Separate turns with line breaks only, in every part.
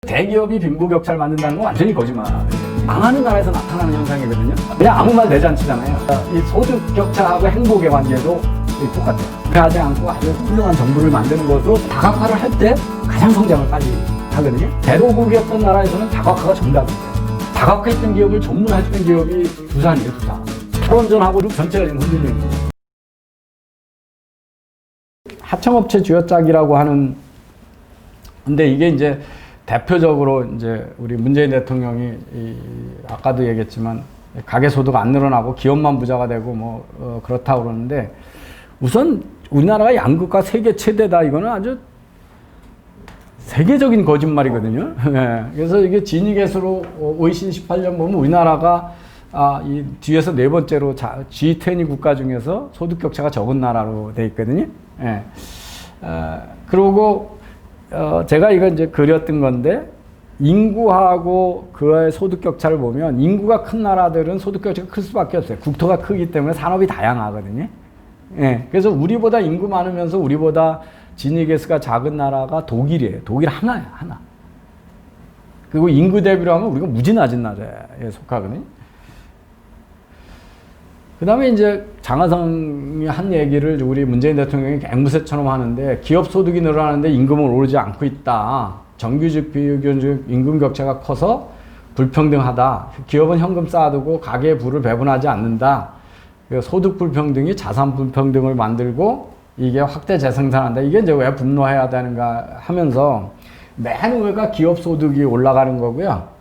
대기업이 빈부격차를 만든다는 건 완전히 거짓말. 망하는 나라에서 나타나는 현상이거든요. 그냥 아무 말 대잔치잖아요. 이 소득격차하고 행복의 관계도 똑같아요. 그러지 않고 아주 훌륭한 정부를 만드는 것으로 다각화를 할 때 가장 성장을 빨리 하거든요. 대도국이었던 나라에서는 다각화가 정답이에요. 다각화했던 기업을 전문화했던 기업이 두산이에요, 두산. 탈원전하고 전체가 지금 흔들리는 거예요. 하청업체 쥐어짜기라고 하는, 근데 이게 이제 대표적으로 이제 우리 문재인 대통령이 아까도 얘기했지만 가계소득 안 늘어나고 기업만 부자가 되고 뭐 그렇다고 그러는데, 우선 우리나라가 양극화 세계 최대다, 이거는 아주 세계적인 거짓말이거든요. 네. 그래서 이게 지니겟으로 OECD 18년 보면 우리나라가 이 뒤에서 네 번째로 G20 국가 중에서 소득 격차가 적은 나라로 돼 있거든요. 네. 그리고 제가 이거 이제 그렸던 건데, 인구하고 그의 소득 격차를 보면 인구가 큰 나라들은 소득 격차가 클 수밖에 없어요. 국토가 크기 때문에 산업이 다양하거든요. 예. 그래서 우리보다 인구 많으면서 우리보다 지니게스가 작은 나라가 독일이에요. 독일 하나야, 하나. 그리고 인구 대비로 하면 우리가 무지 낮은 나라에 속하거든요. 그 다음에 이제 장하성이 한 얘기를 우리 문재인 대통령이 앵무새처럼 하는데, 기업 소득이 늘어나는데 임금은 오르지 않고 있다. 정규직, 비정규직 임금 격차가 커서 불평등하다. 기업은 현금 쌓아두고 가계의 부를 배분하지 않는다. 소득 불평등이 자산 불평등을 만들고 이게 확대 재생산한다. 이게 이제 왜 분노해야 되는가 하면서, 맨 위가 기업 소득이 올라가는 거고요.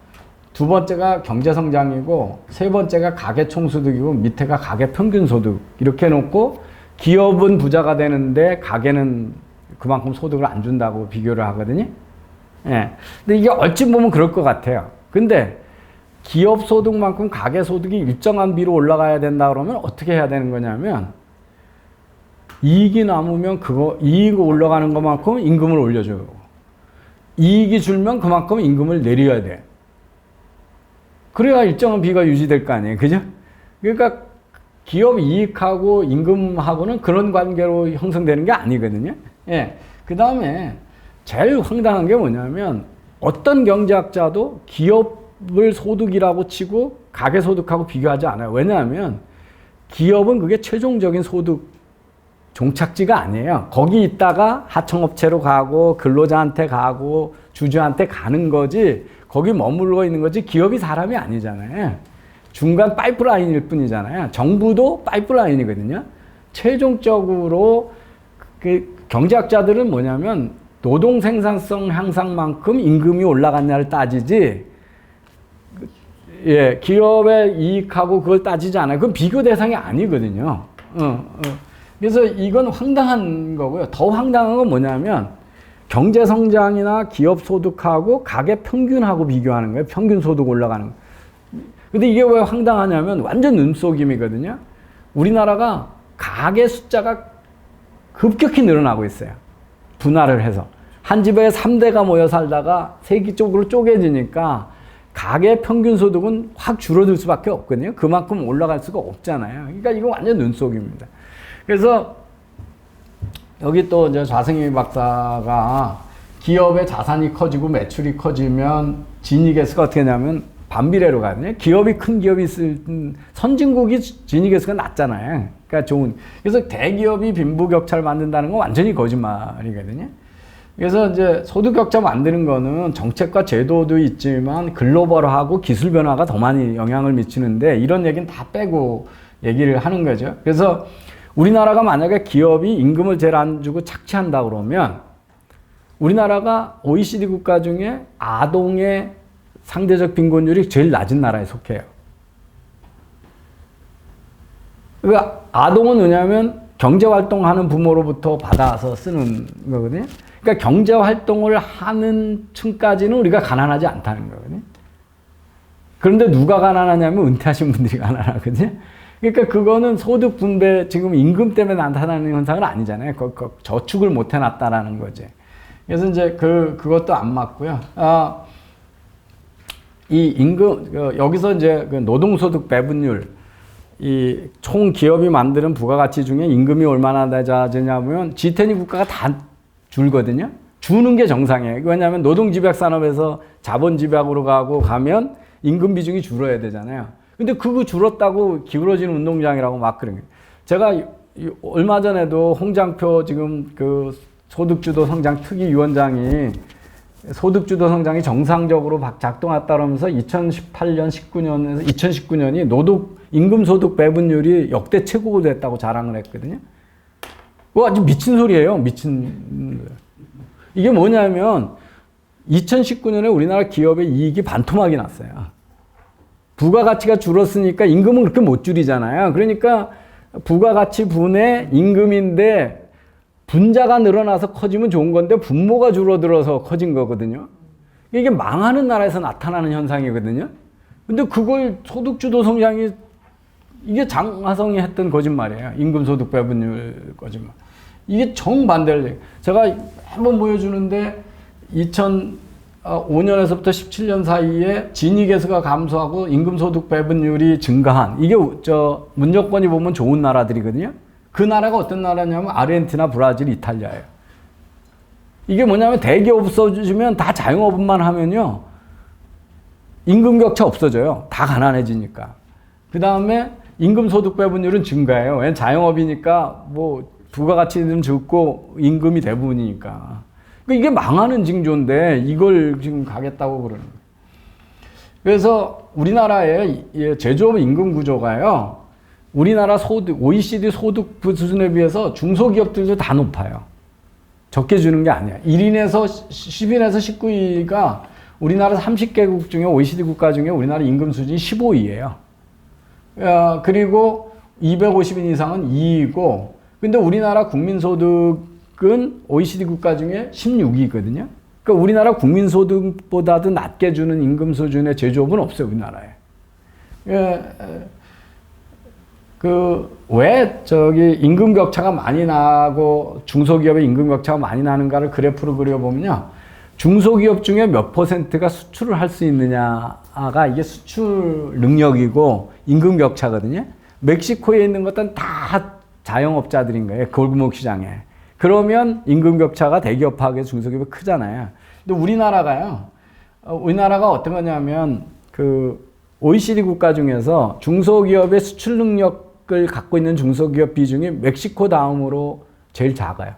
두 번째가 경제 성장이고, 세 번째가 가계 총소득이고, 밑에가 가계 평균 소득. 이렇게 놓고 기업은 부자가 되는데 가계는 그만큼 소득을 안 준다고 비교를 하거든요. 예. 근데 이게 얼핏 보면 그럴 것 같아요. 근데 기업 소득만큼 가계 소득이 일정한 비로 올라가야 된다 그러면 어떻게 해야 되는 거냐면, 이익이 남으면 이익이 올라가는 것만큼 임금을 올려줘요. 이익이 줄면 그만큼 임금을 내려야 돼. 그래야 일정한 비가 유지될 거 아니에요. 그죠? 그러니까 기업 이익하고 임금하고는 그런 관계로 형성되는 게 아니거든요. 예. 그 다음에 제일 황당한 게 뭐냐면, 어떤 경제학자도 기업을 소득이라고 치고 가계소득하고 비교하지 않아요. 왜냐하면 기업은 그게 최종적인 소득 종착지가 아니에요. 거기 있다가 하청업체로 가고 근로자한테 가고 주주한테 가는 거지, 거기 머물러 있는 거지, 기업이 사람이 아니잖아요. 중간 파이프라인일 뿐이잖아요. 정부도 파이프라인이거든요. 최종적으로 그 경제학자들은 뭐냐면, 노동 생산성 향상만큼 임금이 올라갔냐를 따지지, 예, 기업의 이익하고 그걸 따지지 않아요. 그건 비교 대상이 아니거든요. 그래서 이건 황당한 거고요. 더 황당한 건 뭐냐면, 경제 성장이나 기업 소득하고 가계 평균하고 비교하는 거예요. 평균 소득 올라가는 거. 근데 이게 왜 황당하냐면, 완전 눈속임이거든요. 우리나라가 가계 숫자가 급격히 늘어나고 있어요. 분할을 해서. 한 집에 3대가 모여 살다가 세기 쪽으로 쪼개지니까 가계 평균 소득은 확 줄어들 수밖에 없거든요. 그만큼 올라갈 수가 없잖아요. 그러니까 이거 완전 눈속임입니다. 그래서 여기 또 이제 좌승희 박사가, 기업의 자산이 커지고 매출이 커지면 지니게스가 어떻게 되냐면 반비례로 가거든요. 기업이 큰 기업이 있을 선진국이 지니게스가 낮잖아요. 그러니까 좋은. 그래서 대기업이 빈부격차를 만든다는 건 완전히 거짓말이거든요. 그래서 이제 소득격차 만드는 거는 정책과 제도도 있지만 글로벌하고 기술 변화가 더 많이 영향을 미치는데, 이런 얘기는 다 빼고 얘기를 하는 거죠. 그래서 우리나라가 만약에 기업이 임금을 제일 안 주고 착취한다 그러면, 우리나라가 OECD 국가 중에 아동의 상대적 빈곤율이 제일 낮은 나라에 속해요. 그러니까 아동은 뭐냐면 경제활동하는 부모로부터 받아서 쓰는 거거든요. 그러니까 경제활동을 하는 층까지는 우리가 가난하지 않다는 거거든요. 그런데 누가 가난하냐면 은퇴하신 분들이 가난하거든요. 그러니까 그거는 소득 분배, 지금 임금 때문에 나타나는 현상은 아니잖아요. 저축을 못 해놨다라는 거지. 그래서 이제 그것도 안 맞고요. 이 임금, 여기서 이제 그 노동소득 배분율, 이 총 기업이 만드는 부가가치 중에 임금이 얼마나 낮아지냐면 G20 국가가 다 줄거든요. 주는 게 정상이에요. 왜냐하면 노동집약산업에서 자본집약으로 가면 임금 비중이 줄어야 되잖아요. 근데 그거 줄었다고 기울어지는 운동장이라고 막 그런 거예요. 제가 얼마 전에도 홍장표 지금 그 소득주도 성장 특위위원장이 소득주도 성장이 정상적으로 작동했다 그러면서 2018년, 19년에서 2019년이 임금소득 배분율이 역대 최고가 됐다고 자랑을 했거든요. 그거 아주 미친 소리예요. 이게 뭐냐면 2019년에 우리나라 기업의 이익이 반토막이 났어요. 부가가치가 줄었으니까 임금은 그렇게 못 줄이잖아요. 그러니까 부가가치 분의 임금인데 분자가 늘어나서 커지면 좋은 건데 분모가 줄어들어서 커진 거거든요. 이게 망하는 나라에서 나타나는 현상이거든요. 근데 그걸 소득주도 성장이 이게 장하성이 했던 거짓말이에요. 임금소득 배분율 거짓말. 이게 정반대를 제가 한번 보여주는데 2005년에서부터 17년 사이에 진위계수가 감소하고 임금소득 배분율이 증가한 이게 문정권이 보면 좋은 나라들이거든요. 그 나라가 어떤 나라냐면 아르헨티나, 브라질, 이탈리아예요. 이게 뭐냐면 대기업 없어지면 다 자영업만 하면요. 임금 격차 없어져요. 다 가난해지니까. 그 다음에 임금소득 배분율은 증가해요. 왜냐면 자영업이니까 뭐 부가가치는 적고 임금이 대부분이니까. 그러니까 이게 망하는 징조인데 이걸 지금 가겠다고 그러는 거예요. 그래서 우리나라의 제조업 임금 구조가요. 우리나라 OECD 소득 수준에 비해서 중소기업들도 다 높아요. 적게 주는 게 아니야. 10인에서 19위가 우리나라 30개국 중에 OECD 국가 중에 우리나라 임금 수준이 15위예요. 그리고 250인 이상은 2위고, 근데 우리나라 국민소득은 OECD 국가 중에 16위거든요. 그러니까 우리나라 국민소득보다도 낮게 주는 임금 수준의 제조업은 없어요, 우리나라에. 왜 임금 격차가 많이 나고 중소기업의 임금 격차가 많이 나는가를 그래프로 그려보면요. 중소기업 중에 몇 %가 수출을 할 수 있느냐가 이게 수출 능력이고 임금 격차거든요. 멕시코에 있는 것들은 다 자영업자들인 거예요. 골목 시장에. 그러면 임금 격차가 대기업하고 중소기업이 크잖아요. 근데 우리나라가 어떤 거냐면 OECD 국가 중에서 중소기업의 수출 능력을 갖고 있는 중소기업 비중이 멕시코 다음으로 제일 작아요.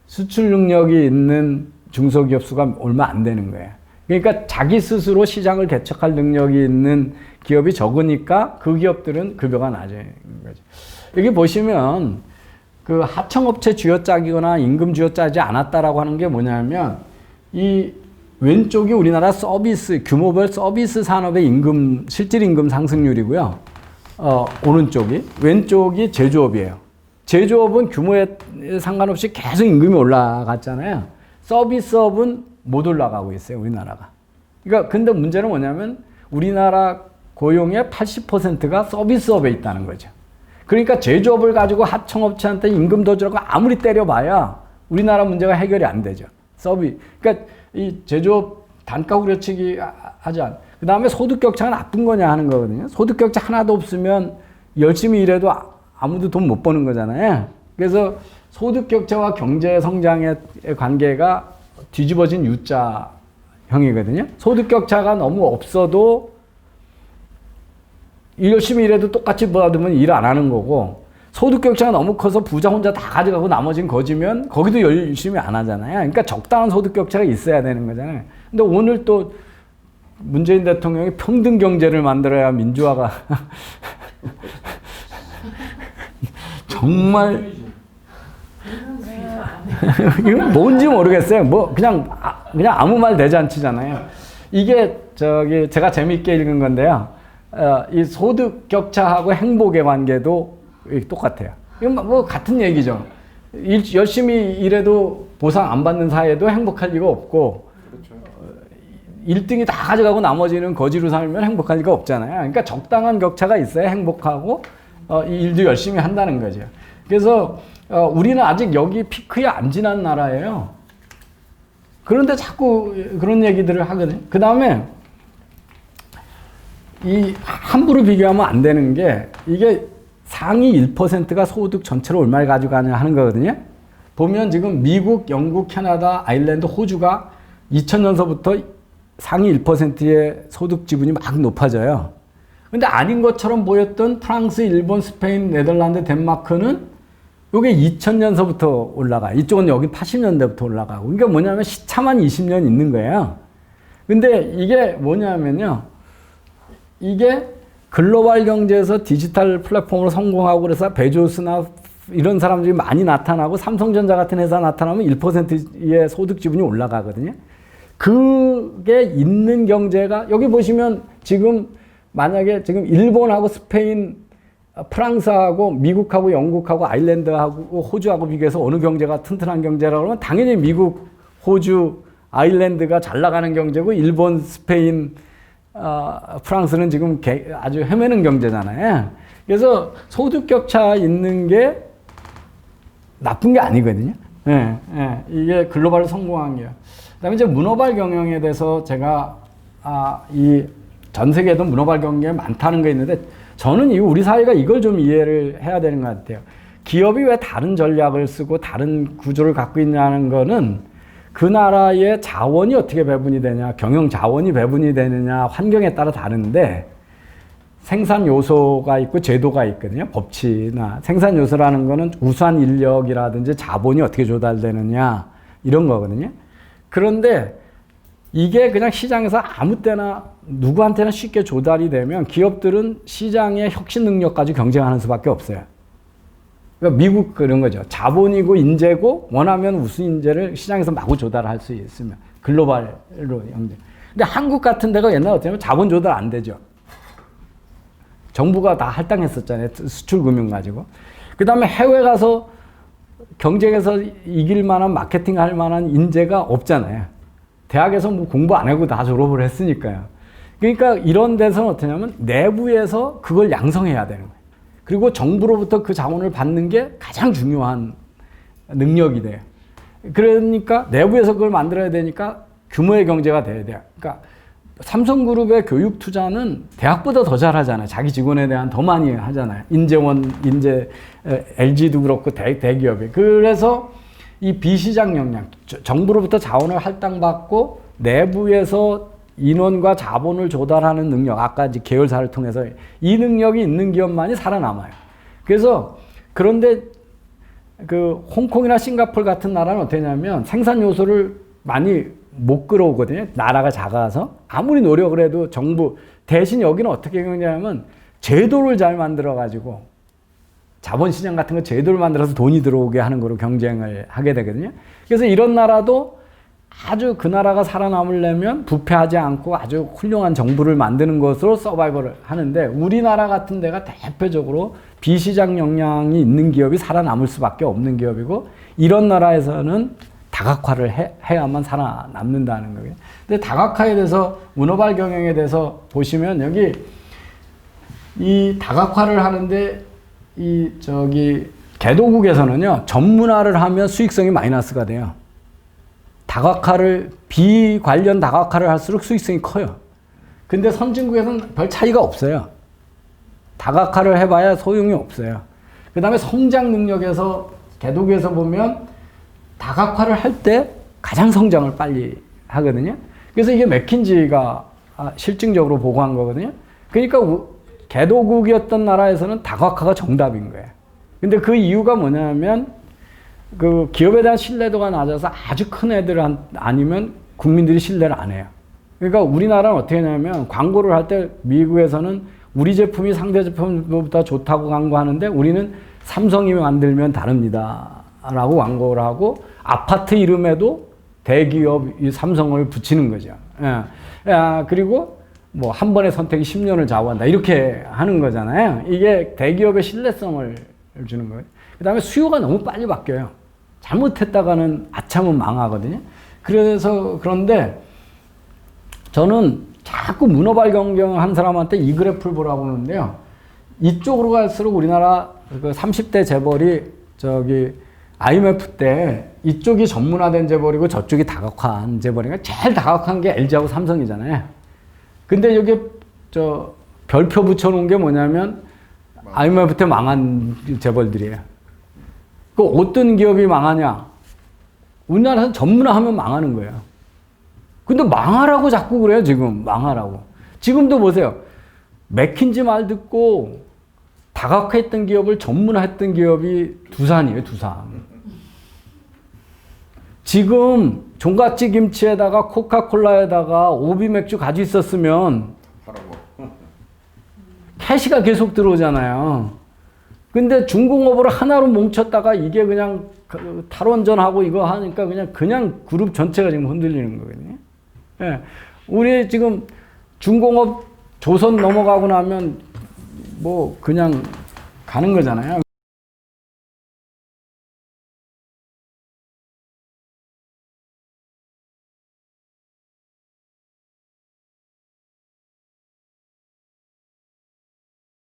수출 능력이 있는 중소기업 수가 얼마 안 되는 거예요. 그러니까 자기 스스로 시장을 개척할 능력이 있는 기업이 적으니까 그 기업들은 급여가 낮은 거죠. 여기 보시면 그 하청업체 쥐어짜기거나 임금 쥐어짜지 않았다라고 하는 게 뭐냐면 이 왼쪽이 우리나라 서비스, 규모별 서비스 산업의 실질 임금 상승률이고요. 왼쪽이 제조업이에요. 제조업은 규모에 상관없이 계속 임금이 올라갔잖아요. 서비스업은 못 올라가고 있어요, 우리나라가. 그러니까, 근데 문제는 뭐냐면 우리나라 고용의 80%가 서비스업에 있다는 거죠. 그러니까 제조업을 가지고 하청업체한테 임금 더 주라고 아무리 때려봐야 우리나라 문제가 해결이 안 되죠. 그러니까 이 제조업 단가 후려치기 하지 않. 그 다음에 소득 격차가 나쁜 거냐 하는 거거든요. 소득 격차 하나도 없으면 열심히 일해도 아무도 돈 못 버는 거잖아요. 그래서 소득 격차와 경제 성장의 관계가 뒤집어진 U자형이거든요. 소득 격차가 너무 없어도 열심히 일해도 똑같이 받으면 일 안 하는 거고, 소득 격차가 너무 커서 부자 혼자 다 가져가고 나머지는 거지면 거기도 열심히 안 하잖아요. 그러니까 적당한 소득 격차가 있어야 되는 거잖아요. 근데 오늘 또 문재인 대통령이 평등 경제를 만들어야 민주화가 정말 이건 뭔지 모르겠어요. 뭐 그냥 아무 말 대잔치잖아요. 이게 제가 재밌게 읽은 건데요. 이 소득 격차하고 행복의 관계도 똑같아요. 이건 뭐 같은 얘기죠. 열심히 일해도 보상 안 받는 사회도 행복할 리가 없고, 1등이 다 가져가고 나머지는 거지로 살면 행복할 리가 없잖아요. 그러니까 적당한 격차가 있어야 행복하고 일도 열심히 한다는 거죠. 그래서 우리는 아직 여기 피크에 안 지난 나라예요. 그런데 자꾸 그런 얘기들을 하거든요. 그 다음에 이 함부로 비교하면 안 되는 게, 이게 상위 1%가 소득 전체를 얼마를 가져가냐 하는 거거든요. 보면 지금 미국, 영국, 캐나다, 아일랜드, 호주가 2000년서부터 상위 1%의 소득 지분이 막 높아져요. 근데 아닌 것처럼 보였던 프랑스, 일본, 스페인, 네덜란드, 덴마크는 이게 2000년서부터 올라가. 이쪽은 여기 80년대부터 올라가고. 그러니까 뭐냐면 시차만 20년 있는 거예요. 근데 이게 뭐냐면요. 이게 글로벌 경제에서 디지털 플랫폼으로 성공하고 그래서 베조스나 이런 사람들이 많이 나타나고 삼성전자 같은 회사 나타나면 1%의 소득 지분이 올라가거든요. 그게 있는 경제가 여기 보시면 지금 만약에 지금 일본하고 스페인, 프랑스하고 미국하고 영국하고 아일랜드하고 호주하고 비교해서 어느 경제가 튼튼한 경제라고 그러면 당연히 미국, 호주, 아일랜드가 잘 나가는 경제고 일본, 스페인, 프랑스는 지금 아주 헤매는 경제잖아요. 그래서 소득 격차 있는 게 나쁜 게 아니거든요. 예, 예, 이게 글로벌 성공한 게요. 그다음에 이제 문어발 경영에 대해서 제가 이 전 세계에도 문어발 경영이 많다는 게 있는데 저는 우리 사회가 이걸 좀 이해를 해야 되는 것 같아요. 기업이 왜 다른 전략을 쓰고 다른 구조를 갖고 있냐는 거는 그 나라의 자원이 어떻게 배분이 되냐, 경영 자원이 배분이 되느냐, 환경에 따라 다른데 생산 요소가 있고 제도가 있거든요. 법치나 생산 요소라는 거는 우수한 인력이라든지 자본이 어떻게 조달되느냐 이런 거거든요. 그런데 이게 그냥 시장에서 아무 때나 누구한테나 쉽게 조달이 되면 기업들은 시장의 혁신 능력 가지고 경쟁하는 수밖에 없어요. 그러니까 미국 그런 거죠. 자본이고 인재고 원하면 우수 인재를 시장에서 마구 조달할 수 있으면 글로벌로 경쟁. 근데 한국 같은 데가 옛날에 어떻게 하면 자본 조달 안 되죠. 정부가 다 할당했었잖아요. 수출 금융 가지고. 그 다음에 해외 가서 경쟁에서 이길 만한 마케팅 할 만한 인재가 없잖아요. 대학에서 뭐 공부 안 하고 다 졸업을 했으니까요. 그러니까 이런 데서는 어떠냐면 내부에서 그걸 양성해야 되는 거예요. 그리고 정부로부터 그 자원을 받는 게 가장 중요한 능력이 돼요. 그러니까 내부에서 그걸 만들어야 되니까 규모의 경제가 돼야 돼요. 그러니까 삼성그룹의 교육 투자는 대학보다 더 잘하잖아요. 자기 직원에 대한 더 많이 하잖아요. LG도 그렇고 대기업이. 그래서 이 비시장 역량, 정부로부터 자원을 할당받고 내부에서 인원과 자본을 조달하는 능력, 아까 이제 계열사를 통해서 이 능력이 있는 기업만이 살아남아요. 그래서 그런데 그 홍콩이나 싱가포르 같은 나라는 어떠냐면 생산 요소를 많이 못 끌어오거든요. 나라가 작아서. 아무리 노력을 해도 정부, 대신 여기는 어떻게 경쟁하냐면 제도를 잘 만들어가지고 자본시장 같은 거 제도를 만들어서 돈이 들어오게 하는 거로 경쟁을 하게 되거든요. 그래서 이런 나라도 아주 그 나라가 살아남으려면 부패하지 않고 아주 훌륭한 정부를 만드는 것으로 서바이벌을 하는데 우리나라 같은 데가 대표적으로 비시장 역량이 있는 기업이 살아남을 수밖에 없는 기업이고 이런 나라에서는 다각화를 해야만 살아남는다는 거예요. 근데 다각화에 대해서 문어발 경영에 대해서 보시면 여기 이 다각화를 하는데 개도국에서는요, 전문화를 하면 수익성이 마이너스가 돼요. 비관련 다각화를 할수록 수익성이 커요. 근데 선진국에서는 별 차이가 없어요. 다각화를 해봐야 소용이 없어요. 그 다음에 성장 능력에서, 개도국에서 보면 다각화를 할 때 가장 성장을 빨리 하거든요. 그래서 이게 맥킨지가 실증적으로 보고한 거거든요. 그러니까 개도국이었던 나라에서는 다각화가 정답인 거예요. 근데 그 이유가 뭐냐면 그 기업에 대한 신뢰도가 낮아서 아주 큰 애들 아니면 국민들이 신뢰를 안 해요. 그러니까 우리나라는 어떻게 하냐면 광고를 할 때 미국에서는 우리 제품이 상대 제품보다 좋다고 광고하는데 우리는 삼성이 만들면 다릅니다 라고 광고를 하고 아파트 이름에도 대기업 이 삼성을 붙이는 거죠. 그리고 뭐 한 번의 선택이 10년을 좌우한다 이렇게 하는 거잖아요. 이게 대기업의 신뢰성을 주는 거예요. 그 다음에 수요가 너무 빨리 바뀌어요. 잘못했다가는 아참은 망하거든요. 그런데 저는 자꾸 문어발 경영한 사람한테 이 그래프를 보라고 하는데요. 이쪽으로 갈수록 우리나라 그 30대 재벌이 IMF 때 이쪽이 전문화된 재벌이고 저쪽이 다각화한 재벌이니까 제일 다각화한 게 LG하고 삼성이잖아요. 근데 여기 별표 붙여놓은 게 뭐냐면 IMF 때 망한 재벌들이에요. 그 어떤 기업이 망하냐? 우리나라에서 전문화하면 망하는 거예요. 근데 망하라고 자꾸 그래요, 지금. 망하라고. 지금도 보세요. 맥킨지 말 듣고 다각화했던 기업을 전문화했던 기업이 두산이에요, 두산. 지금 종갓집 김치에다가 코카콜라에다가 오비 맥주 가지고 있었으면 캐시가 계속 들어오잖아요. 근데 중공업을 하나로 뭉쳤다가 이게 그냥 탈원전하고 이거 하니까 그냥 그룹 전체가 지금 흔들리는 거거든요. 예. 우리 지금 중공업 조선 넘어가고 나면 뭐 그냥 가는 거잖아요.